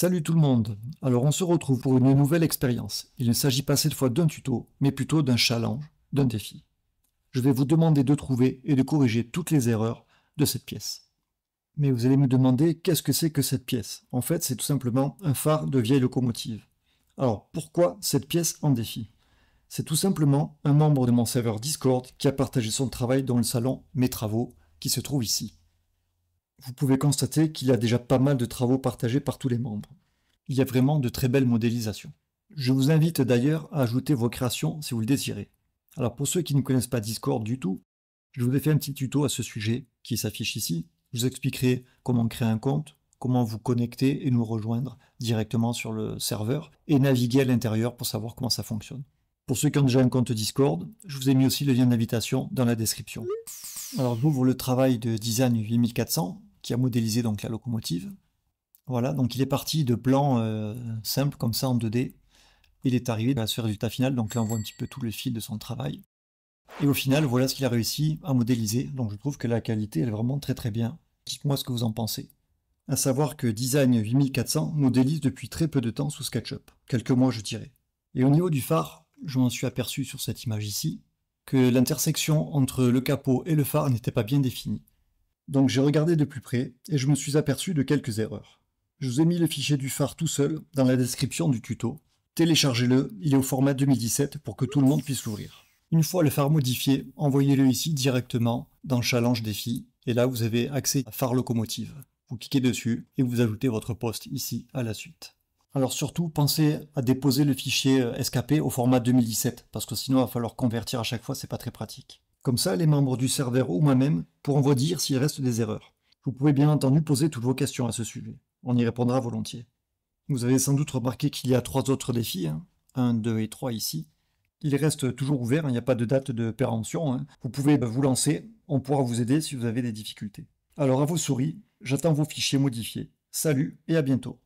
Salut tout le monde. Alors on se retrouve pour une nouvelle expérience. Il ne s'agit pas cette fois d'un tuto, mais plutôt d'un challenge, d'un défi. Je vais vous demander de trouver et de corriger toutes les erreurs de cette pièce. Mais vous allez me demander qu'est-ce que c'est que cette pièce? En fait, c'est tout simplement un phare de vieille locomotive. Alors pourquoi cette pièce en défi? C'est tout simplement un membre de mon serveur Discord qui a partagé son travail dans le salon Mes Travaux, qui se trouve ici. Vous pouvez constater qu'il y a déjà pas mal de travaux partagés par tous les membres. Il y a vraiment de très belles modélisations. Je vous invite d'ailleurs à ajouter vos créations si vous le désirez. Alors pour ceux qui ne connaissent pas Discord du tout, je vous ai fait un petit tuto à ce sujet qui s'affiche ici. Je vous expliquerai comment créer un compte, comment vous connecter et nous rejoindre directement sur le serveur et naviguer à l'intérieur pour savoir comment ça fonctionne. Pour ceux qui ont déjà un compte Discord, je vous ai mis aussi le lien d'invitation dans la description. Alors j'ouvre le travail de Design 8400 qui a modélisé donc la locomotive. Voilà, donc il est parti de plans simples comme ça en 2D. Il est arrivé à ce résultat final, donc là on voit un petit peu tout le fil de son travail. Et au final, voilà ce qu'il a réussi à modéliser. Donc je trouve que la qualité elle est vraiment très très bien. Dites-moi ce que vous en pensez. À savoir que Design 8400 modélise depuis très peu de temps sous SketchUp, quelques mois je dirais. Et au niveau du phare, je m'en suis aperçu sur cette image ici, que l'intersection entre le capot et le phare n'était pas bien définie. Donc j'ai regardé de plus près et je me suis aperçu de quelques erreurs. Je vous ai mis le fichier du phare tout seul dans la description du tuto. Téléchargez-le, il est au format 2017 pour que tout le monde puisse l'ouvrir. Une fois le phare modifié, envoyez-le ici directement dans Challenge Défi et là vous avez accès à phare locomotive. Vous cliquez dessus et vous ajoutez votre poste ici à la suite. Alors surtout, pensez à déposer le fichier SKP au format 2017 parce que sinon il va falloir convertir à chaque fois, c'est pas très pratique. Comme ça, les membres du serveur ou moi-même pourront vous dire s'il reste des erreurs. Vous pouvez bien entendu poser toutes vos questions à ce sujet. On y répondra volontiers. Vous avez sans doute remarqué qu'il y a 3 autres défis, 1, 2 et 3 ici. Ils restent toujours ouverts, il n'y a pas de date de péremption. Vous pouvez vous lancer, on pourra vous aider si vous avez des difficultés. Alors à vos souris, j'attends vos fichiers modifiés. Salut et à bientôt.